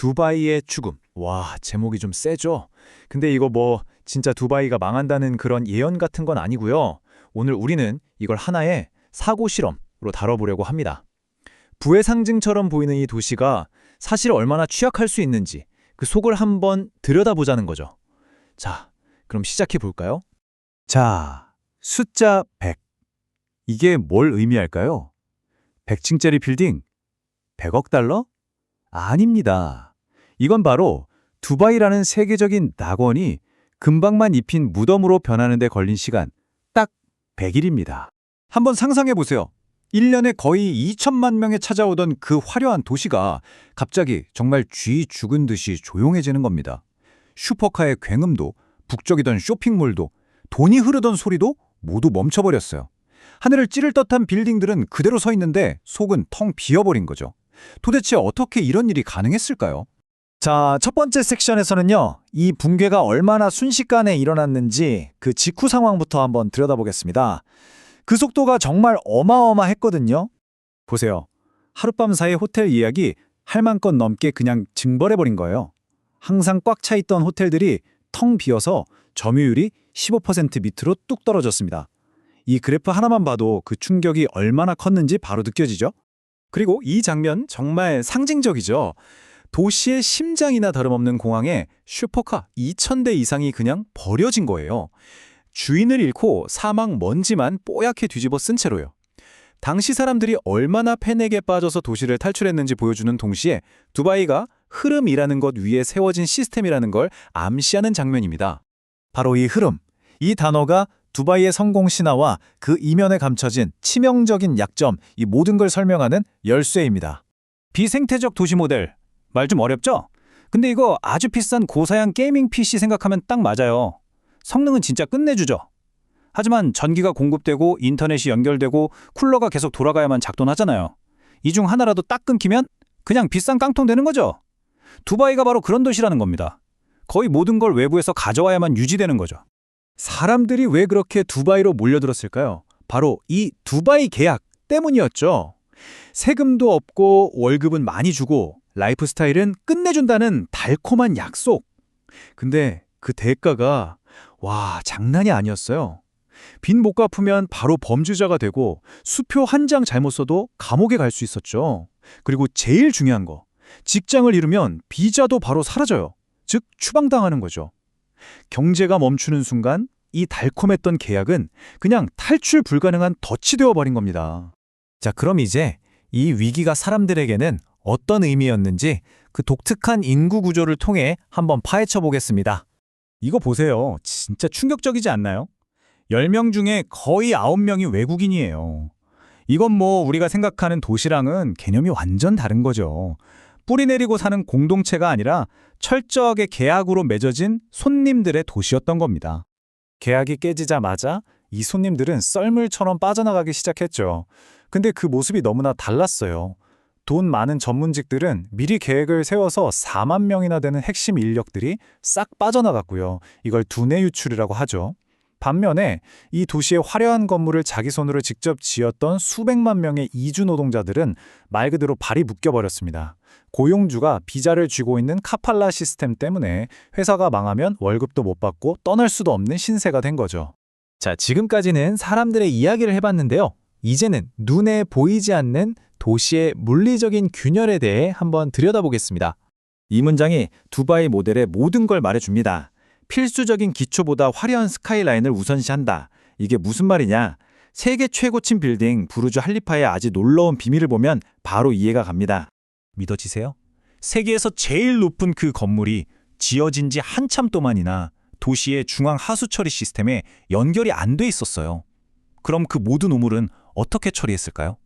두바이의 죽음. 와, 제목이 좀 세죠? 근데 이거 뭐 진짜 두바이가 망한다는 그런 예언 같은 건 아니고요. 오늘 우리는 이걸 하나의 사고 실험으로 다뤄보려고 합니다. 부의 상징처럼 보이는 이 도시가 사실 얼마나 취약할 수 있는지 그 속을 한번 들여다보자는 거죠. 자, 그럼 시작해 볼까요? 자, 숫자 100. 이게 뭘 의미할까요? 100층짜리 빌딩? 100억 달러? 아닙니다. 이건 바로 두바이라는 세계적인 낙원이 금방만 입힌 무덤으로 변하는 데 걸린 시간 딱 100일입니다. 한번 상상해 보세요. 1년에 거의 2천만 명에 찾아오던 그 화려한 도시가 갑자기 정말 쥐 죽은 듯이 조용해지는 겁니다. 슈퍼카의 굉음도, 북적이던 쇼핑몰도, 돈이 흐르던 소리도 모두 멈춰버렸어요. 하늘을 찌를 듯한 빌딩들은 그대로 서 있는데 속은 텅 비어버린 거죠. 도대체 어떻게 이런 일이 가능했을까요? 자, 첫 번째 섹션에서는요, 이 붕괴가 얼마나 순식간에 일어났는지 그 직후 상황부터 한번 들여다보겠습니다. 그 속도가 정말 어마어마했거든요. 보세요. 하룻밤 사이 호텔 예약이 할 만큼 넘게 그냥 증발해버린 거예요. 항상 꽉 차 있던 호텔들이 텅 비어서 점유율이 15% 밑으로 뚝 떨어졌습니다. 이 그래프 하나만 봐도 그 충격이 얼마나 컸는지 바로 느껴지죠? 그리고 이 장면 정말 상징적이죠. 도시의 심장이나 다름없는 공항에 슈퍼카 2,000대 이상이 그냥 버려진 거예요. 주인을 잃고 사막 먼지만 뽀얗게 뒤집어 쓴 채로요. 당시 사람들이 얼마나 패닉에 빠져서 도시를 탈출했는지 보여주는 동시에 두바이가 흐름이라는 것 위에 세워진 시스템이라는 걸 암시하는 장면입니다. 바로 이 흐름, 이 단어가 두바이의 성공 신화와 그 이면에 감춰진 치명적인 약점, 이 모든 걸 설명하는 열쇠입니다. 비생태적 도시 모델, 말 좀 어렵죠? 근데 이거 아주 비싼 고사양 게이밍 PC 생각하면 딱 맞아요. 성능은 진짜 끝내주죠. 하지만 전기가 공급되고 인터넷이 연결되고 쿨러가 계속 돌아가야만 작동하잖아요. 이 중 하나라도 딱 끊기면 그냥 비싼 깡통 되는 거죠. 두바이가 바로 그런 도시라는 겁니다. 거의 모든 걸 외부에서 가져와야만 유지되는 거죠. 사람들이 왜 그렇게 두바이로 몰려들었을까요? 바로 이 두바이 계약 때문이었죠. 세금도 없고 월급은 많이 주고 라이프 스타일은 끝내준다는 달콤한 약속. 근데 그 대가가 장난이 아니었어요. 빚 못 갚으면 바로 범죄자가 되고 수표 한 장 잘못 써도 감옥에 갈 수 있었죠. 그리고 제일 중요한 거, 직장을 잃으면 비자도 바로 사라져요. 즉 추방당하는 거죠. 경제가 멈추는 순간 이 달콤했던 계약은 그냥 탈출 불가능한 덫이 되어버린 겁니다. 자, 그럼 이제 이 위기가 사람들에게는 어떤 의미였는지 그 독특한 인구 구조를 통해 한번 파헤쳐 보겠습니다. 이거 보세요. 진짜 충격적이지 않나요? 10명 중에 거의 9명이 외국인이에요. 이건 뭐 우리가 생각하는 도시랑은 개념이 완전 다른 거죠. 뿌리 내리고 사는 공동체가 아니라 철저하게 계약으로 맺어진 손님들의 도시였던 겁니다. 계약이 깨지자마자 이 손님들은 썰물처럼 빠져나가기 시작했죠. 근데 그 모습이 너무나 달랐어요. 돈 많은 전문직들은 미리 계획을 세워서 4만 명이나 되는 핵심 인력들이 싹 빠져나갔고요. 이걸 두뇌 유출이라고 하죠. 반면에 이 도시의 화려한 건물을 자기 손으로 직접 지었던 수백만 명의 이주 노동자들은 말 그대로 발이 묶여버렸습니다. 고용주가 비자를 쥐고 있는 카팔라 시스템 때문에 회사가 망하면 월급도 못 받고 떠날 수도 없는 신세가 된 거죠. 자, 지금까지는 사람들의 이야기를 해봤는데요. 이제는 눈에 보이지 않는 도시의 물리적인 균열에 대해 한번 들여다보겠습니다. 이 문장이 두바이 모델의 모든 걸 말해줍니다. 필수적인 기초보다 화려한 스카이라인을 우선시한다. 이게 무슨 말이냐? 세계 최고층 빌딩 부르주 할리파의 아주 놀라운 비밀을 보면 바로 이해가 갑니다. 믿어지세요? 세계에서 제일 높은 그 건물이 지어진 지 한참 동안이나 도시의 중앙 하수 처리 시스템에 연결이 안 돼 있었어요. 그럼 그 모든 우물은 어떻게 처리했을까요?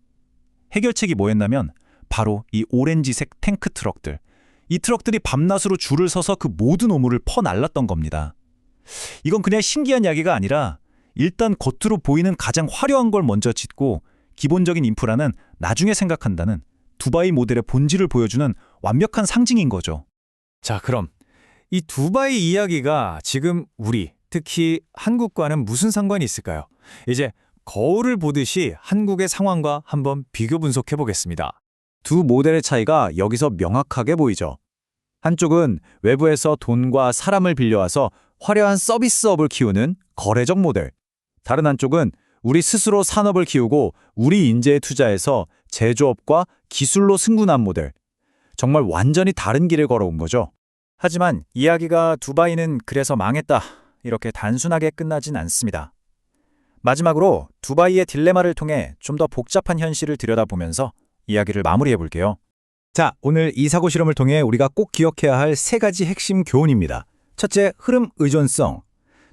해결책이 뭐였냐면 바로 이 오렌지색 탱크 트럭들. 이 트럭들이 밤낮으로 줄을 서서 그 모든 우물을 퍼날랐던 겁니다. 이건 그냥 신기한 이야기가 아니라 일단 겉으로 보이는 가장 화려한 걸 먼저 짓고 기본적인 인프라는 나중에 생각한다는 두바이 모델의 본질을 보여주는 완벽한 상징인 거죠. 자, 그럼 이 두바이 이야기가 지금 우리, 특히 한국과는 무슨 상관이 있을까요? 이제 거울을 보듯이 한국의 상황과 한번 비교 분석해 보겠습니다. 두 모델의 차이가 여기서 명확하게 보이죠. 한쪽은 외부에서 돈과 사람을 빌려와서 화려한 서비스업을 키우는 거래적 모델. 다른 한쪽은 우리 스스로 산업을 키우고 우리 인재에 투자해서 제조업과 기술로 승분한 모델. 정말 완전히 다른 길을 걸어온 거죠. 하지만 이야기가 두바이는 그래서 망했다. 이렇게 단순하게 끝나진 않습니다. 마지막으로 두바이의 딜레마를 통해 좀 더 복잡한 현실을 들여다보면서 이야기를 마무리해 볼게요. 자, 오늘 이 사고 실험을 통해 우리가 꼭 기억해야 할 세 가지 핵심 교훈입니다. 첫째, 흐름 의존성.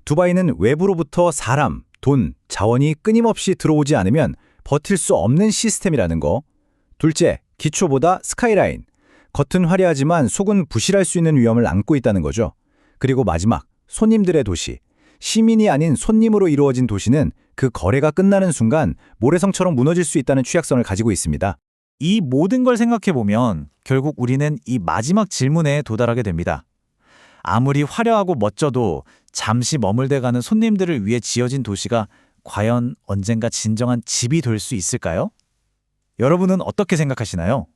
두바이는 외부로부터 사람, 돈, 자원이 끊임없이 들어오지 않으면 버틸 수 없는 시스템이라는 거. 둘째, 기초보다 스카이라인. 겉은 화려하지만 속은 부실할 수 있는 위험을 안고 있다는 거죠. 그리고 마지막, 손님들의 도시. 시민이 아닌 손님으로 이루어진 도시는 그 거래가 끝나는 순간 모래성처럼 무너질 수 있다는 취약성을 가지고 있습니다. 이 모든 걸 생각해 보면 결국 우리는 이 마지막 질문에 도달하게 됩니다. 아무리 화려하고 멋져도 잠시 머물대 가는 손님들을 위해 지어진 도시가 과연 언젠가 진정한 집이 될 수 있을까요? 여러분은 어떻게 생각하시나요?